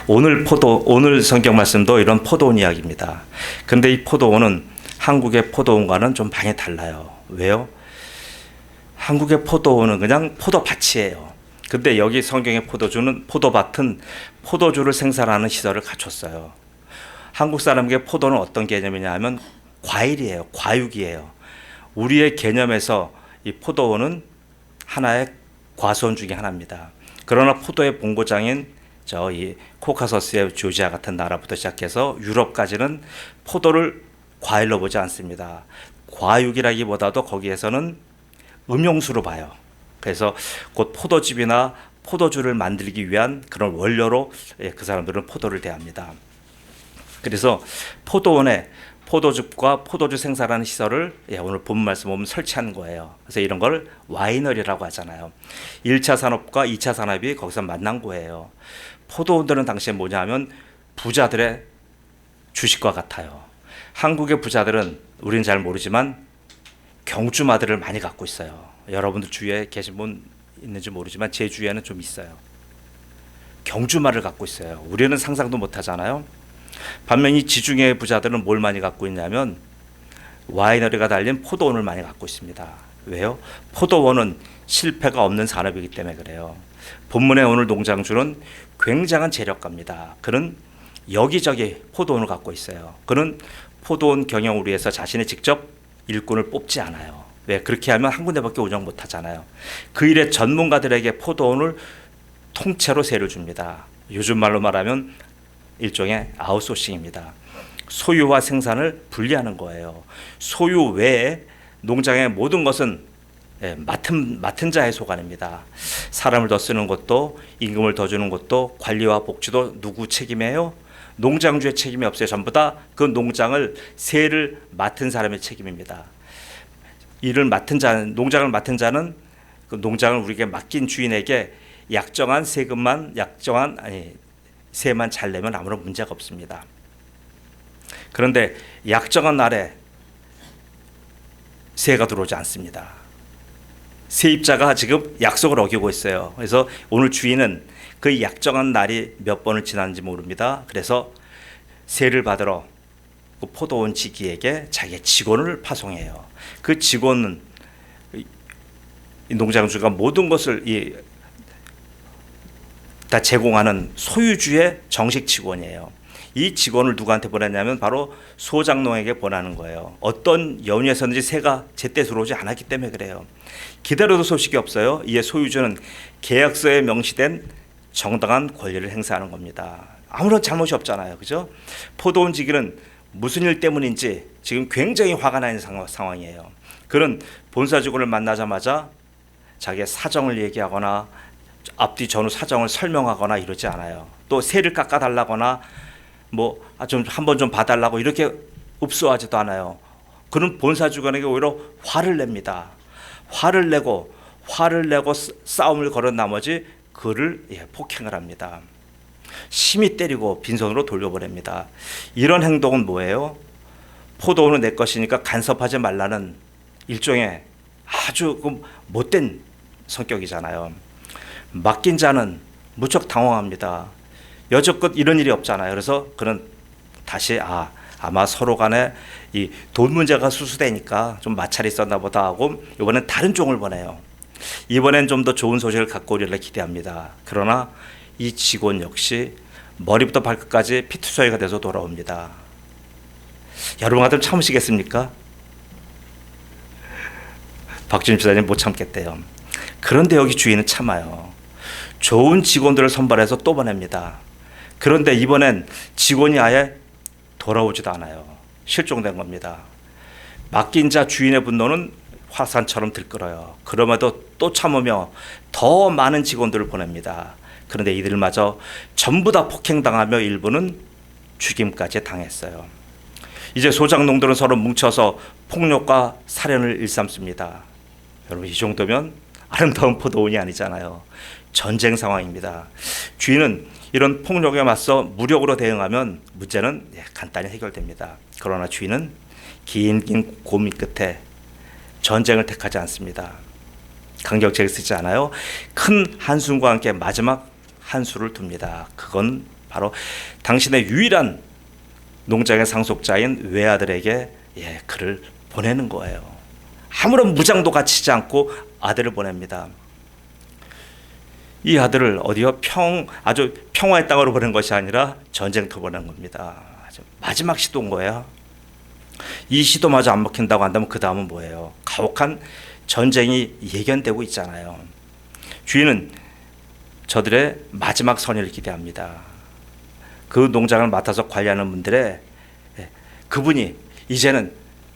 오늘 성경 말씀도 이런 포도원 이야기입니다. 근데 이 포도원은 한국의 포도원과는 좀 방이 달라요. 왜요? 한국의 포도원은 그냥 포도밭이에요. 근데 여기 성경의 포도밭은 포도주를 생산하는 시설을 갖췄어요. 한국 사람에게 포도는 어떤 개념이냐 하면 과일이에요. 과육이에요. 우리의 개념에서 이 포도원은 하나의 과수원 중에 하나입니다. 그러나 포도의 본고장인 이 코카서스의 조지아 같은 나라부터 시작해서 유럽까지는 포도를 과일로 보지 않습니다. 과육이라기보다도 거기에서는 음용수로 봐요. 그래서 곧 포도즙이나 포도주를 만들기 위한 그런 원료로 그 사람들은 포도를 대합니다. 그래서 포도원에 포도즙과 포도주 생산하는 시설을 오늘 본 말씀 보면 설치한 거예요. 그래서 이런 걸 와이너리라고 하잖아요. 1차 산업과 2차 산업이 거기서 만난 거예요. 포도원들은 당시에 뭐냐 하면 부자들의 주식과 같아요. 한국의 부자들은 우리는 잘 모르지만 경주마들을 많이 갖고 있어요. 여러분들 주위에 계신 분 있는지 모르지만 제 주위에는 좀 있어요. 경주마를 갖고 있어요. 우리는 상상도 못 하잖아요. 반면 이 지중해 부자들은 뭘 많이 갖고 있냐면 와이너리가 달린 포도원을 많이 갖고 있습니다. 왜요? 포도원은 실패가 없는 산업이기 때문에 그래요. 본문의 오늘 농장주는 굉장한 재력가입니다. 그는 여기저기 포도원을 갖고 있어요. 그는 포도원 경영을 위해서 자신이 직접 일꾼을 뽑지 않아요. 왜? 그렇게 하면 한 군데밖에 운영 못 하잖아요. 그 일의 전문가들에게 포도원을 통째로 세를 줍니다. 요즘 말로 말하면 일종의 아웃소싱입니다. 소유와 생산을 분리하는 거예요. 소유 외에 농장의 모든 것은 맡은 자의 소관입니다. 사람을 더 쓰는 것도 임금을 더 주는 것도 관리와 복지도 누구 책임이에요? 농장주의 책임이 없어요. 전부 다 그 농장을 세를 맡은 사람의 책임입니다. 농장을 맡은 자는 그 농장을 우리에게 맡긴 주인에게 약정한 세만 잘 내면 아무런 문제가 없습니다. 그런데 약정한 날에 세가 들어오지 않습니다. 세입자가 지금 약속을 어기고 있어요. 그래서 오늘 주인은 그 약정한 날이 몇 번을 지났는지 모릅니다. 그래서 세를 받으러 그 포도원 지기에게 자기의 직원을 파송해요. 그 직원은 농장주가 모든 것을 다 제공하는 소유주의 정식 직원이에요. 이 직원을 누구한테 보냈냐면 바로 소장농에게 보내는 거예요. 어떤 연유에서든지 새가 제때 들어오지 않았기 때문에 그래요. 기다려도 소식이 없어요. 이에 소유주는 계약서에 명시된 정당한 권리를 행사하는 겁니다. 아무런 잘못이 없잖아요. 그죠? 포도원 지기는 무슨 일 때문인지 지금 굉장히 화가 나 있는 상황이에요. 그는 본사 직원을 만나자마자 자기의 사정을 얘기하거나 앞뒤 전후 사정을 설명하거나 이러지 않아요. 또 세를 깎아달라거나 좀 한번 좀 봐달라고 이렇게 읍소하지도 않아요. 그는 본사 직원에게 오히려 화를 냅니다. 화를 내고 싸움을 걸은 나머지 그를 폭행을 합니다. 심히 때리고 빈손으로 돌려보냅니다. 이런 행동은 뭐예요? 포도원은 내 것이니까 간섭하지 말라는 일종의 아주 못된 성격이잖아요. 맡긴 자는 무척 당황합니다. 여지껏 이런 일이 없잖아요. 그래서 그는 다시 아마 서로 간에 이 돈 문제가 수수되니까 좀 마찰이 있었나 보다 하고 이번엔 다른 종을 보내요. 이번엔 좀 더 좋은 소식을 갖고 오리라 기대합니다. 그러나 이 직원 역시 머리부터 발끝까지 피투성이가 돼서 돌아옵니다. 여러분 같으면 참으시겠습니까? 박준희 지사님 못 참겠대요. 그런데 여기 주인은 참아요. 좋은 직원들을 선발해서 또 보냅니다. 그런데 이번엔 직원이 아예 돌아오지도 않아요. 실종된 겁니다. 맡긴 자 주인의 분노는 화산처럼 들끓어요. 그럼에도 또 참으며 더 많은 직원들을 보냅니다. 그런데 이들마저 전부 다 폭행당하며 일부는 죽임까지 당했어요. 이제 소장농들은 서로 뭉쳐서 폭력과 살인을 일삼습니다. 여러분 이 정도면 아름다운 포도원이 아니잖아요. 전쟁 상황입니다. 주인은 이런 폭력에 맞서 무력으로 대응하면 문제는 간단히 해결됩니다. 그러나 주인은 긴 고민 끝에 전쟁을 택하지 않습니다. 강경책을 쓰지 않아요. 큰 한숨과 함께 마지막 한수를 둡니다. 그건 바로 당신의 유일한 농장의 상속자인 외아들에게 그를 보내는 거예요. 아무런 무장도 갖추지 않고 아들을 보냅니다. 이 아들을 어디요? 아주 평화의 땅으로 보낸 것이 아니라 전쟁터 보낸 겁니다. 아주 마지막 시도인 거예요. 이 시도마저 안 먹힌다고 한다면 그 다음은 뭐예요? 가혹한 전쟁이 예견되고 있잖아요. 주인은 저들의 마지막 선의를 기대합니다. 그 농장을 맡아서 관리하는 분들의 그분이 이제는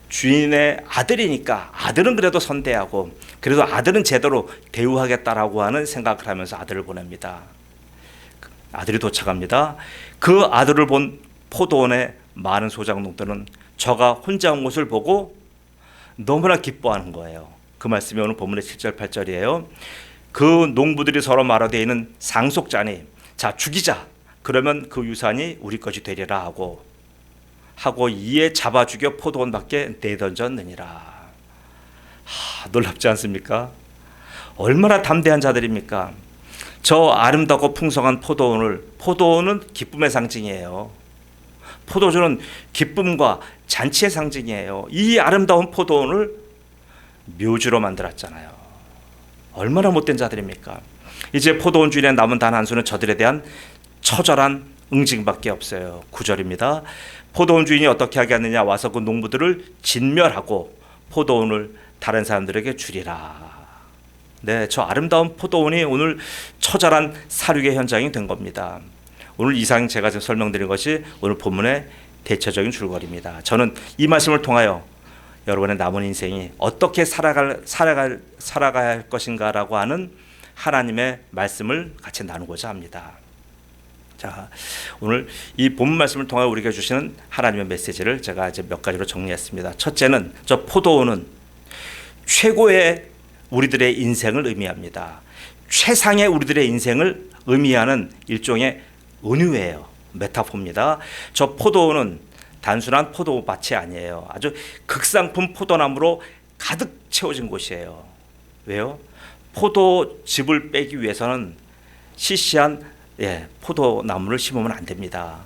주인의 아들이니까 아들은 그래도 선대하고 그래도 아들은 제대로 대우하겠다라고 하는 생각을 하면서 아들을 보냅니다. 아들이 도착합니다. 그 아들을 본 포도원의 많은 소작농들은 저가 혼자 온 것을 보고 너무나 기뻐하는 거예요. 그 말씀이 오늘 본문의 7절 8절이에요. 그 농부들이 서로 말하되 이는 상속자니 자 죽이자. 그러면 그 유산이 우리 것이 되리라 하고 이에 잡아 죽여 포도원 밖에 내던졌느니라. 놀랍지 않습니까? 얼마나 담대한 자들입니까? 저 아름답고 풍성한 포도원은 기쁨의 상징이에요. 포도주는 기쁨과 잔치의 상징이에요. 이 아름다운 포도원을 묘지로 만들었잖아요. 얼마나 못된 자들입니까? 이제 포도원 주인의 남은 단 한 수는 저들에 대한 처절한 응징밖에 없어요. 9절입니다. 포도원 주인이 어떻게 하겠느냐 와서 그 농부들을 진멸하고 포도원을 다른 사람들에게 주리라. 네, 저 아름다운 포도원이 오늘 처절한 사륙의 현장이 된 겁니다. 오늘 이상 제가 지금 설명드린 것이 오늘 본문의 대체적인 줄거리입니다. 저는 이 말씀을 통하여 여러분의 남은 인생이 어떻게 살아가야 할 것인가라고 하는 하나님의 말씀을 같이 나누고자 합니다. 자, 오늘 이 본문 말씀을 통하여 우리에게 주시는 하나님의 메시지를 제가 이제 몇 가지로 정리했습니다. 첫째는 저 포도원은 최고의 우리들의 인생을 의미합니다. 최상의 우리들의 인생을 의미하는 일종의 은유예요. 메타포입니다. 저 포도원은 단순한 포도밭이 아니에요. 아주 극상품 포도나무로 가득 채워진 곳이에요. 왜요? 포도즙을 빼기 위해서는 시시한 포도나무를 심으면 안 됩니다.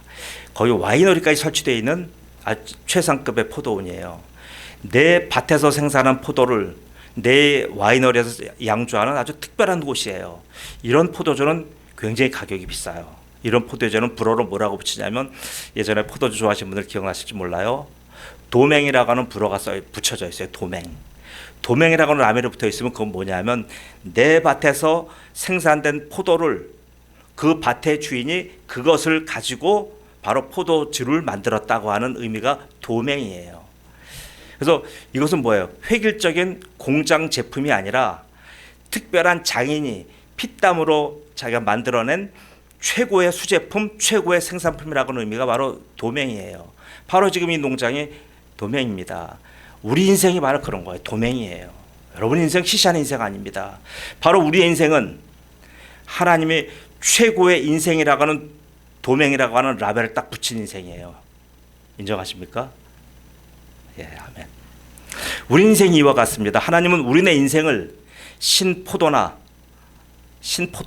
거기 와이너리까지 설치되어 있는 아주 최상급의 포도원이에요. 내 밭에서 생산한 포도를 내 와이너리에서 양조하는 아주 특별한 곳이에요. 이런 포도주는 굉장히 가격이 비싸요. 이런 포도주는 불어로 뭐라고 붙이냐면 예전에 포도주 좋아하시는 분들 기억나실지 몰라요. 도맹이라고 하는 불어가 붙여져 있어요. 도맹이라고 하는 라면이 붙어 있으면 그건 뭐냐면 내 밭에서 생산된 포도를 그 밭의 주인이 그것을 가지고 바로 포도주를 만들었다고 하는 의미가 도맹이에요. 그래서 이것은 뭐예요? 획일적인 공장 제품이 아니라 특별한 장인이 피땀으로 자기가 만들어낸 최고의 수제품, 최고의 생산품이라고 하는 의미가 바로 도맹이에요. 바로 지금 이 농장이 도맹입니다. 우리 인생이 바로 그런 거예요. 도맹이에요. 여러분 인생 시시한 인생 아닙니다. 바로 우리의 인생은 하나님이 최고의 인생이라고 하는 도맹이라고 하는 라벨을 딱 붙인 인생이에요. 인정하십니까? 예, 아멘. 우리 인생이 이와 같습니다. 하나님은 우리네 인생을 신포도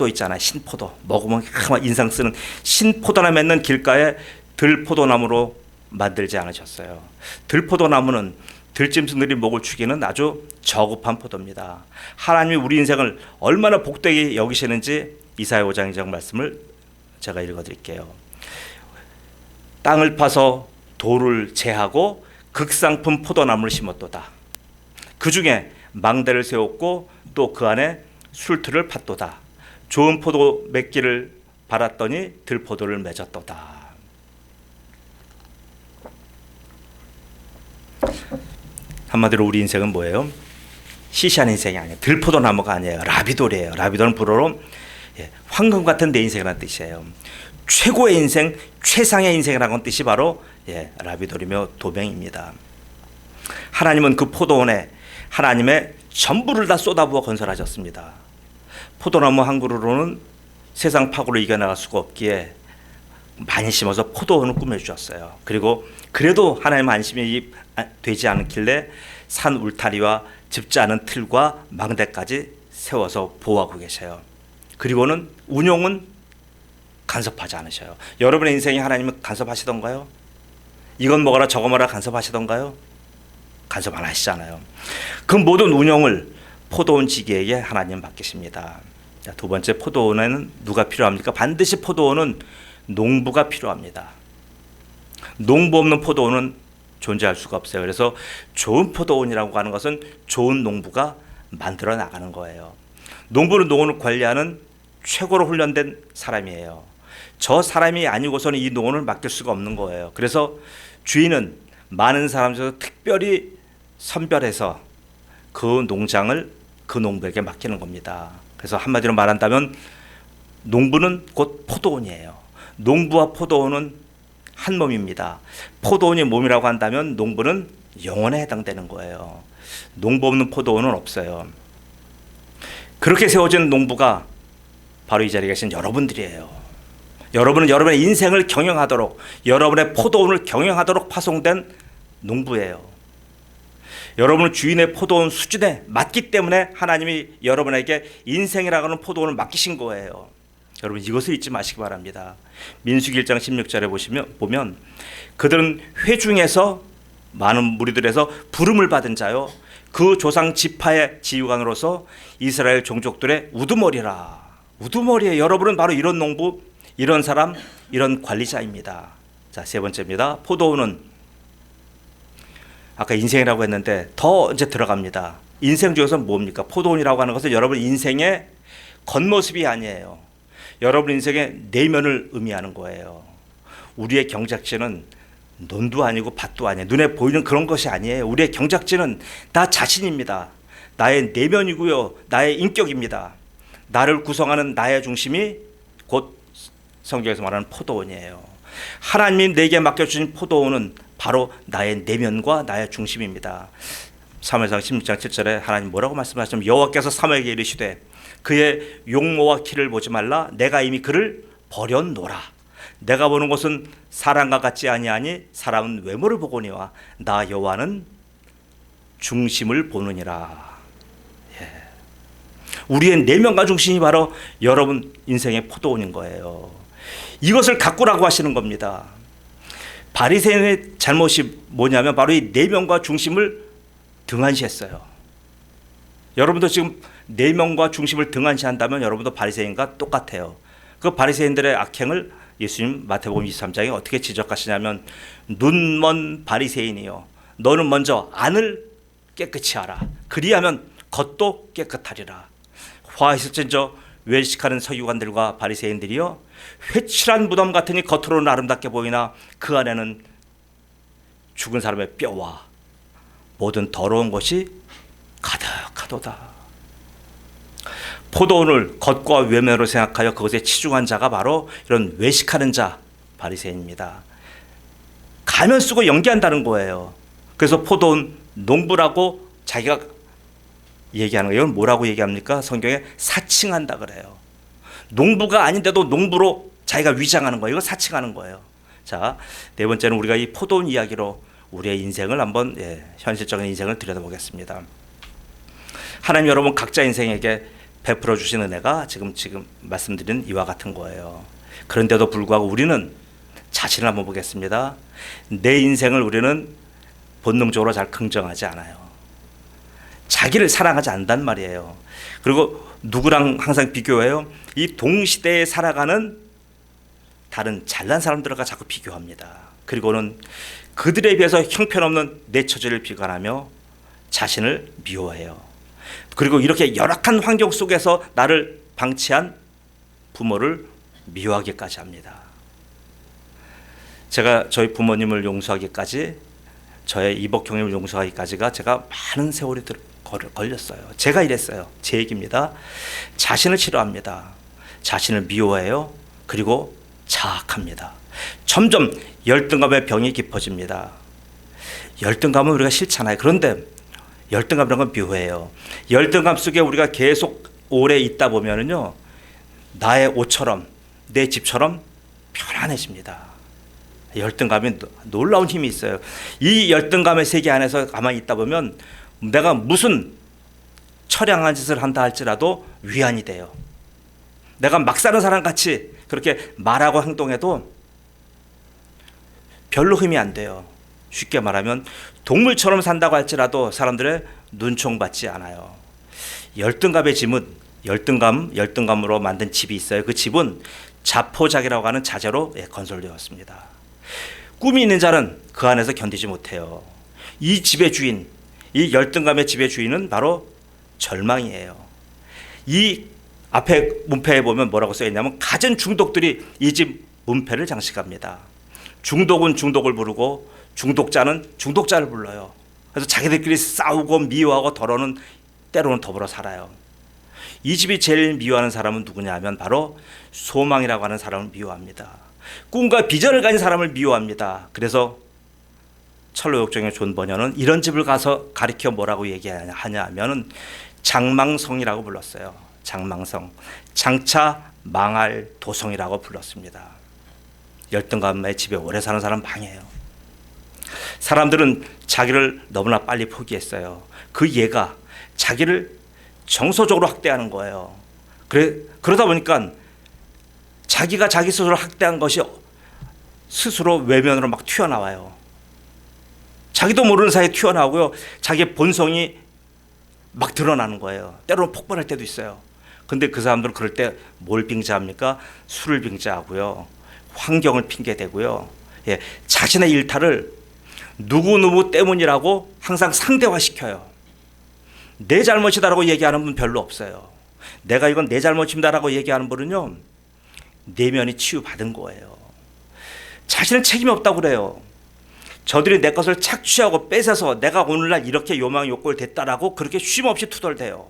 있잖아요. 신포도 먹으면 인상 쓰는 신포도나 맺는 길가에 들포도나무로 만들지 않으셨어요. 들포도나무는 들짐승들이 목을 축이는 아주 저급한 포도입니다. 하나님이 우리 인생을 얼마나 복되게 여기시는지 이사야 5장 2장 말씀을 제가 읽어드릴게요. 땅을 파서 돌을 제하고 극상품 포도나무를 심었도다. 그 중에 망대를 세웠고 또 그 안에 술틀을 팠도다. 좋은 포도 맺기를 바랐더니 들포도를 맺었도다. 한마디로 우리 인생은 뭐예요? 시시한 인생이 아니에요. 들포도 나무가 아니에요. 라비돌이에요. 라비돌은 불어로 황금 같은 내 인생이라는 뜻이에요. 최고의 인생, 최상의 인생이라는 뜻이 바로 라비돌이며 도뱅입니다. 하나님은 그 포도원에 하나님의 전부를 다 쏟아부어 건설하셨습니다. 포도나무 한 그루로는 세상 파고를 이겨나갈 수가 없기에 많이 심어서 포도원을 꾸며주셨어요. 그리고 그래도 하나님 안심이 되지 않길래 산 울타리와 짚지 않은 틀과 망대까지 세워서 보호하고 계세요. 그리고는 운용은 간섭하지 않으셔요. 여러분의 인생에 하나님은 간섭하시던가요? 이건 먹어라 저거 먹어라 간섭하시던가요? 간섭 안 하시잖아요. 그 모든 운영을 포도원 지기에게 하나님 맡기십니다. 자, 두 번째, 포도원에는 누가 필요합니까? 반드시 포도원은 농부가 필요합니다. 농부 없는 포도원은 존재할 수가 없어요. 그래서 좋은 포도원이라고 하는 것은 좋은 농부가 만들어 나가는 거예요. 농부는 농원을 관리하는 최고로 훈련된 사람이에요. 저 사람이 아니고서는 이 농원을 맡길 수가 없는 거예요. 그래서 주인은 많은 사람 중에서 특별히 선별해서 그 농장을 그 농부에게 맡기는 겁니다. 그래서 한마디로 말한다면 농부는 곧 포도원이에요. 농부와 포도원은 한 몸입니다. 포도원이 몸이라고 한다면 농부는 영혼에 해당되는 거예요. 농부 없는 포도원은 없어요. 그렇게 세워진 농부가 바로 이 자리에 계신 여러분들이에요. 여러분은 여러분의 인생을 경영하도록, 여러분의 포도원을 경영하도록 파송된 농부예요. 여러분은 주인의 포도원 수준에 맞기 때문에 하나님이 여러분에게 인생이라고 하는 포도원을 맡기신 거예요. 여러분 이것을 잊지 마시기 바랍니다. 민수기 1장 16절에 보면 그들은 회중에서 많은 무리들에서 부름을 받은 자요 그 조상 지파의 지휘관으로서 이스라엘 종족들의 우두머리라. 우두머리에 여러분은 바로 이런 농부, 이런 사람, 이런 관리자입니다. 자, 세 번째입니다. 포도원은 아까 인생이라고 했는데 더 이제 들어갑니다. 인생 중에서 뭡니까? 포도원이라고 하는 것은 여러분 인생의 겉모습이 아니에요. 여러분 인생의 내면을 의미하는 거예요. 우리의 경작지는 논도 아니고 밭도 아니에요. 눈에 보이는 그런 것이 아니에요. 우리의 경작지는 나 자신입니다. 나의 내면이고요. 나의 인격입니다. 나를 구성하는 나의 중심이 곧 성경에서 말하는 포도원이에요. 하나님이 내게 맡겨주신 포도원은 바로 나의 내면과 나의 중심입니다. 사무엘상 16장 7절에 하나님 뭐라고 말씀하시냐면 여호와께서 사무엘에게 이르시되 그의 용모와 키를 보지 말라. 내가 이미 그를 버려놓으라. 내가 보는 것은 사람과 같지 아니하니 사람은 외모를 보거니와 나 여호와는 중심을 보느니라. 예. 우리의 내면과 중심이 바로 여러분 인생의 포도원인 거예요. 이것을 가꾸라고 하시는 겁니다. 바리새인의 잘못이 뭐냐면 바로 이 내면과 중심을 등한시했어요. 여러분도 지금 내면과 중심을 등한시한다면 여러분도 바리새인과 똑같아요. 그 바리새인들의 악행을 예수님 마태복음 23장에 어떻게 지적하시냐면 눈먼 바리새인이요 너는 먼저 안을 깨끗이 하라. 그리하면 겉도 깨끗하리라. 화 있을진저 외식하는 서기관들과 바리새인들이요 회칠한 무덤 같으니 겉으로는 아름답게 보이나 그 안에는 죽은 사람의 뼈와 모든 더러운 것이 가득하도다. 포도원을 겉과 외면으로 생각하여 그것에 치중한 자가 바로 이런 외식하는 자 바리새인입니다. 가면 쓰고 연기한다는 거예요. 그래서 포도원 농부라고 자기가 얘기하는 거예요. 이건 뭐라고 얘기합니까? 성경에 사칭한다 그래요. 농부가 아닌데도 농부로 자기가 위장하는 거예요. 이걸 사칭하는 거예요. 자, 네 번째는 우리가 이 포도원 이야기로 우리의 인생을 한번 현실적인 인생을 들여다보겠습니다. 하나님 여러분 각자 인생에게 베풀어 주신 은혜가 지금 말씀드린 이와 같은 거예요. 그런데도 불구하고 우리는 자신을 한번 보겠습니다. 내 인생을 우리는 본능적으로 잘 긍정하지 않아요. 자기를 사랑하지 않는단 말이에요. 그리고 누구랑 항상 비교해요? 이 동시대에 살아가는 다른 잘난 사람들과 자꾸 비교합니다. 그리고는 그들에 비해서 형편없는 내 처지를 비관하며 자신을 미워해요. 그리고 이렇게 열악한 환경 속에서 나를 방치한 부모를 미워하기까지 합니다. 제가 저희 부모님을 용서하기까지, 저의 이복 형님을 용서하기까지가 제가 많은 세월이 걸렸어요. 제가 이랬어요. 제 얘기입니다. 자신을 싫어합니다. 자신을 미워해요. 그리고 자학합니다. 점점 열등감의 병이 깊어집니다. 열등감은 우리가 싫잖아요. 그런데 열등감이라는 건 묘해요. 열등감 속에 우리가 계속 오래 있다 보면은요, 나의 옷처럼 내 집처럼 편안해집니다. 열등감이 놀라운 힘이 있어요. 이 열등감의 세계 안에서 가만히 있다 보면 내가 무슨 처량한 짓을 한다 할지라도 위안이 돼요. 내가 막 사는 사람 같이 그렇게 말하고 행동해도 별로 흠이 안 돼요. 쉽게 말하면 동물처럼 산다고 할지라도 사람들의 눈총받지 않아요. 열등감의 짐은 열등감으로 만든 집이 있어요. 그 집은 자포자기라고 하는 자재로 건설되었습니다. 꿈이 있는 자는 그 안에서 견디지 못해요. 이 집의 주인, 이 열등감의 집의 주인은 바로 절망이에요. 이 앞에 문패에 보면 뭐라고 써 있냐면 갖은 중독들이 이 집 문패를 장식합니다. 중독은 중독을 부르고 중독자는 중독자를 불러요. 그래서 자기들끼리 싸우고 미워하고 때로는 더불어 살아요. 이 집이 제일 미워하는 사람은 누구냐 하면 바로 소망이라고 하는 사람을 미워합니다. 꿈과 비전을 가진 사람을 미워합니다. 그래서 철로역정의 존 버녀는 이런 집을 가서 가리켜 뭐라고 얘기하냐 하면 장망성이라고 불렀어요. 장망성, 장차 망할 도성이라고 불렀습니다. 열등감의 집에 오래 사는 사람 망해요. 사람들은 자기를 너무나 빨리 포기했어요. 그 예가 자기를 정서적으로 학대하는 거예요. 그러다 보니까 자기가 자기 스스로 학대한 것이 스스로 외면으로 막 튀어나와요. 자기도 모르는 사이에 튀어나오고요. 자기의 본성이 막 드러나는 거예요. 때로는 폭발할 때도 있어요. 근데 그 사람들은 그럴 때 뭘 빙자합니까? 술을 빙자하고요. 환경을 핑계대고요. 자신의 일탈을 누구누구 때문이라고 항상 상대화시켜요. 내 잘못이다라고 얘기하는 분 별로 없어요. 내가 이건 내 잘못입니다라고 얘기하는 분은요, 내면이 치유받은 거예요. 자신은 책임이 없다고 그래요. 저들이 내 것을 착취하고 뺏어서 내가 오늘날 이렇게 요망 욕구를 댔다라고 그렇게 쉼없이 투덜대요.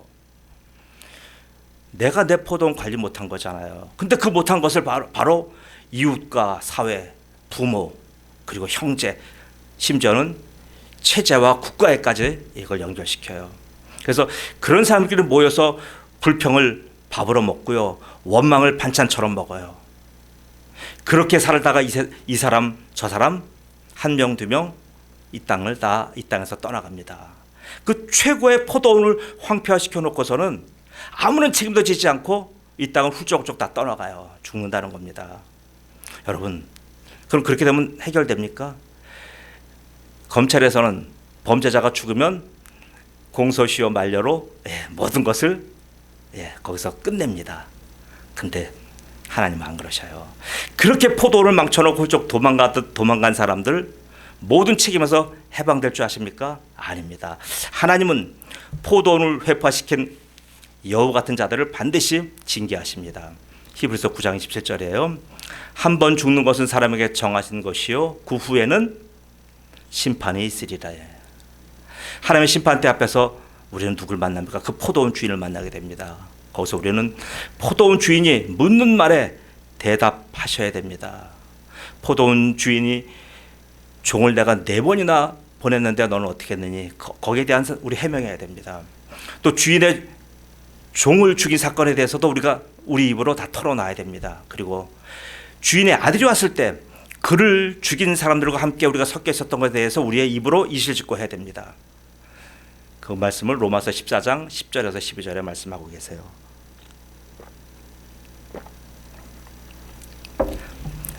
내가 내 포도원 관리 못한 거잖아요. 근데 그 못한 것을 바로 이웃과 사회, 부모, 그리고 형제, 심지어는 체제와 국가에까지 이걸 연결시켜요. 그래서 그런 사람끼리 모여서 불평을 밥으로 먹고요, 원망을 반찬처럼 먹어요. 그렇게 살다가 이 사람 저 사람 한 명 두 명 이 땅에서 떠나갑니다. 그 최고의 포도원을 황폐화시켜 놓고서는 아무런 책임도 지지 않고 이 땅을 훌쩍훌쩍 다 떠나가요. 죽는다는 겁니다. 여러분, 그럼 그렇게 되면 해결됩니까? 검찰에서는 범죄자가 죽으면 공소시효 만료로 모든 것을 거기서 끝냅니다. 근데 하나님은 안 그러셔요. 그렇게 포도원을 망쳐놓고 훌쩍 도망간 사람들 모든 책임에서 해방될 줄 아십니까? 아닙니다. 하나님은 포도원을 회파시킨 여우 같은 자들을 반드시 징계하십니다. 히브리서 9장 27절이에요. 한 번 죽는 것은 사람에게 정하신 것이요 그 후에는 심판이 있으리라. 하나님의 심판대 앞에서 우리는 누굴 만납니까? 그 포도원 주인을 만나게 됩니다. 거기서 우리는 포도원 주인이 묻는 말에 대답하셔야 됩니다. 포도원 주인이 종을 내가 4번이나 보냈는데 너는 어떻게 했느니? 거기에 대한 우리 해명해야 됩니다. 또 주인의 종을 죽인 사건에 대해서도 우리가 우리 입으로 다 털어놔야 됩니다. 그리고 주인의 아들이 왔을 때 그를 죽인 사람들과 함께 우리가 섞여 있었던 것에 대해서 우리의 입으로 이실직고 해야 됩니다. 그 말씀을 로마서 14장 10절에서 12절에 말씀하고 계세요.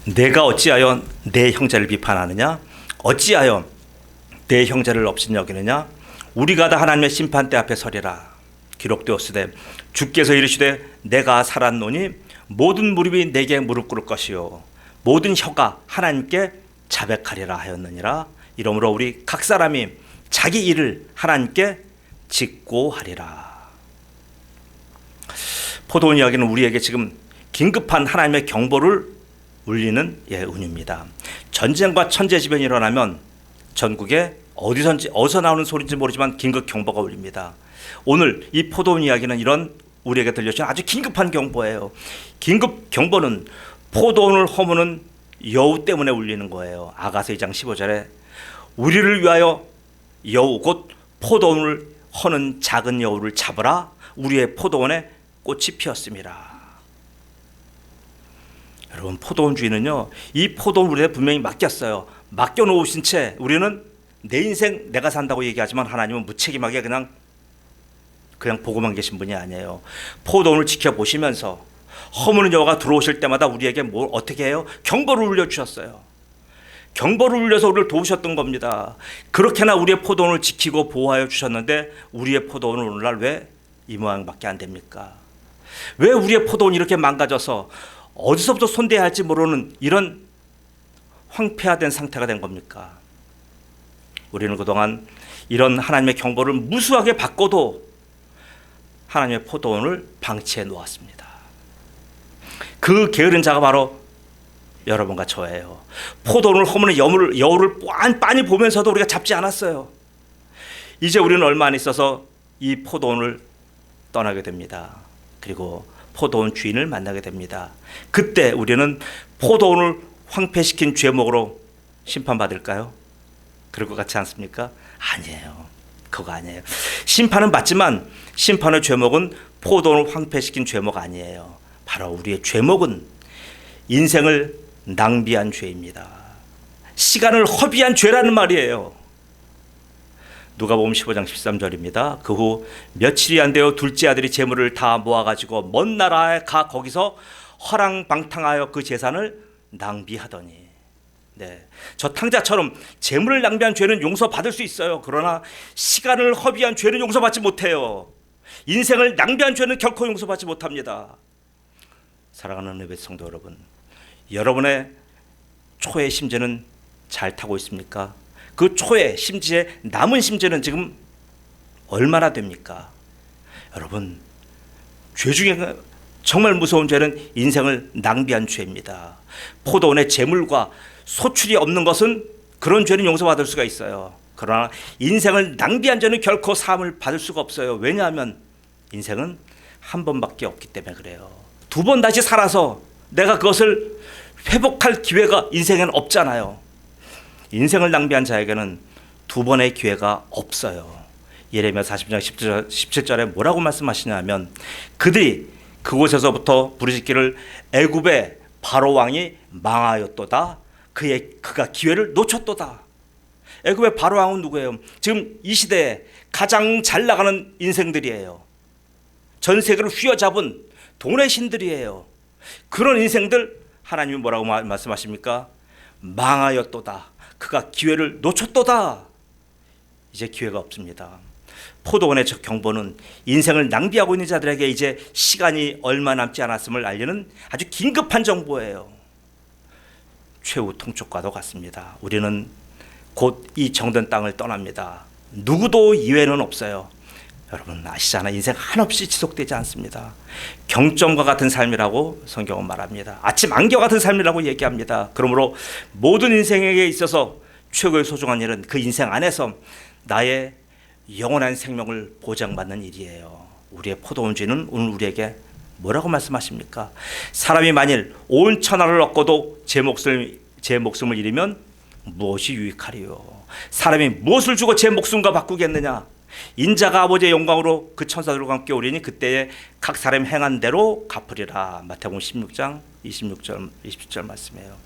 내가 어찌하여 내 형제를 비판하느냐? 어찌하여 내 형제를 업신여기느냐? 우리가 다 하나님의 심판대 앞에 서리라. 기록되었으되 주께서 이르시되 내가 살았노니 모든 무릎이 내게 무릎 꿇을 것이요 모든 혀가 하나님께 자백하리라 하였느니라. 이러므로 우리 각 사람이 자기 일을 하나님께 직고하리라. 포도원 이야기는 우리에게 지금 긴급한 하나님의 경보를 울리는 은유입니다. 전쟁과 천재지변이 일어나면 전국에 어디서 나오는 소리인지 모르지만 긴급 경보가 울립니다. 오늘 이 포도원 이야기는 이런 우리에게 들려주신 아주 긴급한 경보예요. 긴급 경보는 포도원을 허무는 여우 때문에 울리는 거예요. 아가서 2장 15절에 우리를 위하여 여우 곧 포도원을 허는 작은 여우를 잡으라. 우리의 포도원에 꽃이 피었습니다. 여러분, 포도원 주인은요, 이 포도원 우리에게 분명히 맡겼어요. 맡겨놓으신 채 우리는 내 인생 내가 산다고 얘기하지만 하나님은 무책임하게 그냥 보고만 계신 분이 아니에요. 포도원을 지켜보시면서 허무는 여호와가 들어오실 때마다 우리에게 뭘 어떻게 해요? 경보를 울려주셨어요. 경보를 울려서 우리를 도우셨던 겁니다. 그렇게나 우리의 포도원을 지키고 보호하여 주셨는데 우리의 포도원은 오늘날 왜 이 모양밖에 안 됩니까? 왜 우리의 포도원이 이렇게 망가져서 어디서부터 손대야 할지 모르는 이런 황폐화된 상태가 된 겁니까? 우리는 그동안 이런 하나님의 경보를 무수하게 받고도 하나님의 포도원을 방치해 놓았습니다. 그 게으른 자가 바로 여러분과 저예요. 포도원을 허무는 여우를 빤히 보면서도 우리가 잡지 않았어요. 이제 우리는 얼마 안 있어서 이 포도원을 떠나게 됩니다. 그리고 포도원 주인을 만나게 됩니다. 그때 우리는 포도원을 황폐시킨 죄목으로 심판받을까요? 그럴 것 같지 않습니까? 아니에요. 그거 아니에요. 심판은 받지만 심판의 죄목은 포도원을 황폐시킨 죄목 아니에요. 바로 우리의 죄목은 인생을 낭비한 죄입니다. 시간을 허비한 죄라는 말이에요. 누가복음 15장 13절입니다. 그 후 며칠이 안 되어 둘째 아들이 재물을 다 모아가지고 먼 나라에 가 거기서 허랑방탕하여 그 재산을 낭비하더니. 네, 저 탕자처럼 재물을 낭비한 죄는 용서받을 수 있어요. 그러나 시간을 허비한 죄는 용서받지 못해요. 인생을 낭비한 죄는 결코 용서받지 못합니다. 사랑하는 예배 성도 여러분, 여러분의 초의 심지는 잘 타고 있습니까? 그 초의 심지에 남은 심지는 지금 얼마나 됩니까? 여러분, 죄 중에 정말 무서운 죄는 인생을 낭비한 죄입니다. 포도원의 재물과 소출이 없는 것은 그런 죄는 용서받을 수가 있어요. 그러나 인생을 낭비한 죄는 결코 사함을 받을 수가 없어요. 왜냐하면 인생은 한 번밖에 없기 때문에 그래요. 두 번 다시 살아서 내가 그것을 회복할 기회가 인생에는 없잖아요. 인생을 낭비한 자에게는 두 번의 기회가 없어요. 예레미야 40장 17절에 뭐라고 말씀하시냐면 그들이 그곳에서부터 부르짖기를 애굽의 바로 왕이 망하였도다. 그가 기회를 놓쳤도다. 애굽의 바로 왕은 누구예요? 지금 이 시대에 가장 잘 나가는 인생들이에요. 전 세계를 휘어잡은 돈의 신들이에요. 그런 인생들 하나님이 뭐라고 말씀하십니까? 망하였도다. 그가 기회를 놓쳤도다. 이제 기회가 없습니다. 포도원의 저 경보는 인생을 낭비하고 있는 자들에게 이제 시간이 얼마 남지 않았음을 알리는 아주 긴급한 정보예요. 최후 통촉과도 같습니다. 우리는 곧 이 정든 땅을 떠납니다. 누구도 이외는 없어요. 여러분 아시잖아요. 인생 한없이 지속되지 않습니다. 경점과 같은 삶이라고 성경은 말합니다. 아침 안개 같은 삶이라고 얘기합니다. 그러므로 모든 인생에게 있어서 최고의 소중한 일은 그 인생 안에서 나의 영원한 생명을 보장받는 일이에요. 우리의 포도원 주인은 오늘 우리에게 뭐라고 말씀하십니까? 사람이 만일 온 천하를 얻고도 제 목숨을 잃으면 무엇이 유익하리요? 사람이 무엇을 주고 제 목숨과 바꾸겠느냐? 인자가 아버지의 영광으로 그 천사들과 함께 오리니 그때에 각 사람 행한 대로 갚으리라. 마태복음 16장 27절 말씀이에요.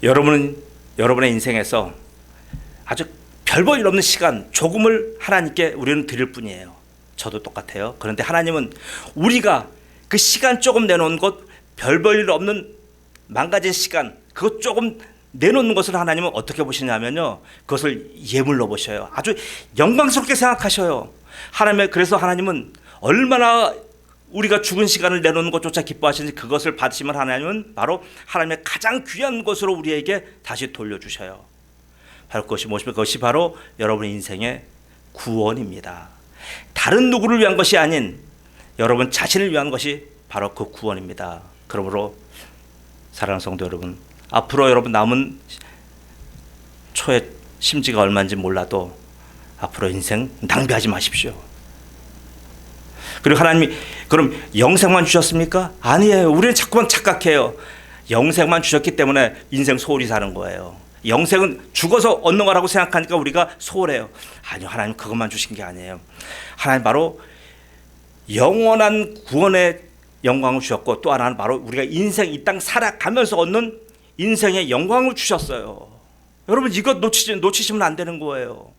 여러분의 인생에서 아주 별 볼 일 없는 시간 조금을 하나님께 우리는 드릴 뿐이에요. 저도 똑같아요. 그런데 하나님은 우리가 그 시간 조금 내놓은 것, 별 볼 일 없는 망가진 시간 그것 조금 내놓는 것을 하나님은 어떻게 보시냐면요, 그것을 예물로 보셔요. 아주 영광스럽게 생각하셔요. 그래서 하나님은 얼마나 우리가 죽은 시간을 내놓는 것조차 기뻐하시는지 그것을 받으시면 하나님은 바로 하나님의 가장 귀한 것으로 우리에게 다시 돌려주셔요. 바로 그것이 무엇입니까? 그것이 바로 여러분의 인생의 구원입니다. 다른 누구를 위한 것이 아닌 여러분 자신을 위한 것이 바로 그 구원입니다. 그러므로 사랑하는 성도 여러분, 앞으로 여러분 남은 초의 심지가 얼마인지 몰라도 앞으로 인생 낭비하지 마십시오. 그리고 하나님이 그럼 영생만 주셨습니까? 아니에요. 우리는 자꾸만 착각해요. 영생만 주셨기 때문에 인생 소홀히 사는 거예요. 영생은 죽어서 얻는 거라고 생각하니까 우리가 소홀해요. 아니요, 하나님 그것만 주신 게 아니에요. 하나님 바로 영원한 구원의 영광을 주셨고, 또 하나는 바로 우리가 인생 이 땅 살아가면서 얻는 인생의 영광을 주셨어요. 여러분 이것 놓치시면 안 되는 거예요.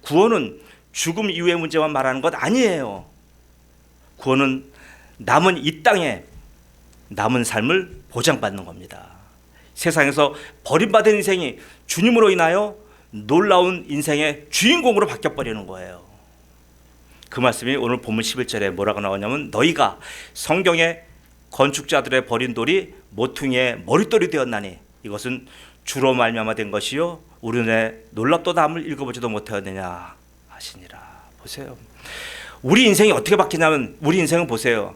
구원은 죽음 이후의 문제만 말하는 것 아니에요. 구원은 남은 이 땅에 남은 삶을 보장받는 겁니다. 세상에서 버림받은 인생이 주님으로 인하여 놀라운 인생의 주인공으로 바뀌어버리는 거예요. 그 말씀이 오늘 본문 11절에 뭐라고 나오냐면 너희가 성경의 건축자들의 버린 돌이 모퉁이의 머릿돌이 되었나니 이것은 주로 말미암아 된 것이요 우리의 놀랍도 남을 읽어보지도 못하였느냐 하시니라. 보세요. 우리 인생이 어떻게 바뀌냐면 우리 인생은 보세요.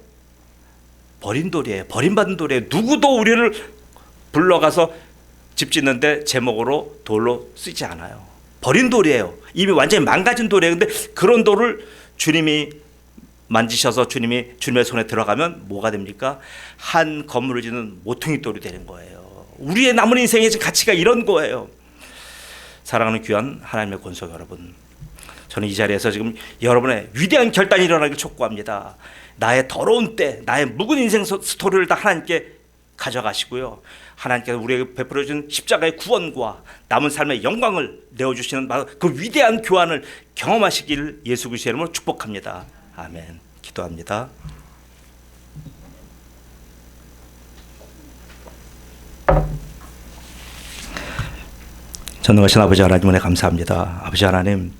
버린 돌이에요. 버림받은 돌이에요. 누구도 우리를 불러가서 집 짓는데 제목으로 돌로 쓰지 않아요. 버린 돌이에요. 이미 완전히 망가진 돌이에요. 근데 그런 돌을 주님이 만지셔서 주님의 손에 들어가면 뭐가 됩니까? 한 건물을 짓는 모퉁이 돌이 되는 거예요. 우리의 남은 인생의 가치가 이런 거예요. 사랑하는 귀한 하나님의 권속 여러분, 저는 이 자리에서 지금 여러분의 위대한 결단이 일어나길 촉구합니다. 나의 더러운 때, 나의 묵은 인생 스토리를 다 하나님께 가져가시고요. 하나님께서 우리에게 베풀어준 십자가의 구원과 남은 삶의 영광을 내어주시는 그 위대한 교환을 경험하시기를 예수 그리스도의 이름으로 축복합니다. 아멘. 기도합니다. 전능하신 아버지 하나님 은혜 감사합니다. 아버지 하나님,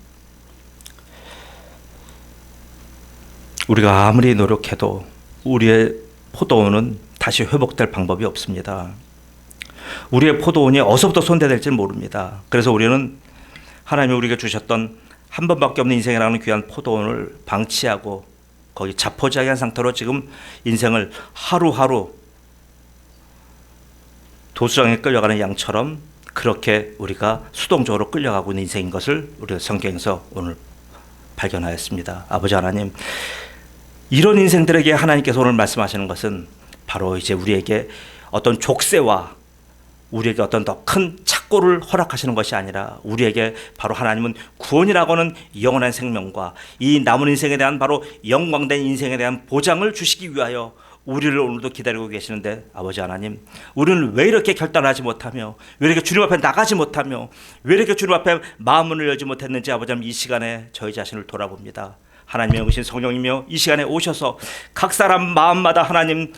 우리가 아무리 노력해도 우리의 포도원은 다시 회복될 방법이 없습니다. 우리의 포도원이 어디서부터 손대될지 모릅니다. 그래서 우리는 하나님이 우리에게 주셨던 한 번밖에 없는 인생이라는 귀한 포도원을 방치하고 거기 자포자기한 상태로 지금 인생을 하루하루 도수장에 끌려가는 양처럼 그렇게 우리가 수동적으로 끌려가고 있는 인생인 것을 우리가 성경에서 오늘 발견하였습니다. 아버지 하나님, 이런 인생들에게 하나님께서 오늘 말씀하시는 것은 바로 이제 우리에게 어떤 족쇄와 우리에게 어떤 더 큰 착고를 허락하시는 것이 아니라 우리에게 바로 하나님은 구원이라고 하는 영원한 생명과 이 남은 인생에 대한 바로 영광된 인생에 대한 보장을 주시기 위하여 우리를 오늘도 기다리고 계시는데, 아버지 하나님, 우리는 왜 이렇게 결단하지 못하며 왜 이렇게 주님 앞에 나가지 못하며 왜 이렇게 주님 앞에 마음문을 열지 못했는지 아버지 하나님, 이 시간에 저희 자신을 돌아봅니다. 하나님의 영이신 성령이며 이 시간에 오셔서 각 사람 마음마다 하나님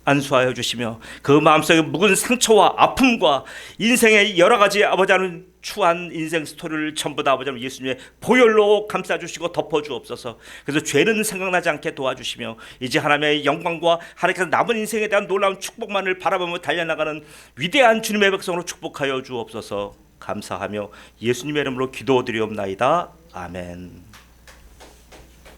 안수하여 주시며 그 마음속에 묵은 상처와 아픔과 인생의 여러 가지 아버지 하나님 추한 인생 스토리를 전부 다 아버지 하나님 예수님의 보혈로 감싸주시고 덮어주옵소서. 그래서 죄는 생각나지 않게 도와주시며 이제 하나님의 영광과 하나님께서 남은 인생에 대한 놀라운 축복만을 바라보며 달려나가는 위대한 주님의 백성으로 축복하여 주옵소서. 감사하며 예수님의 이름으로 기도드리옵나이다. 아멘.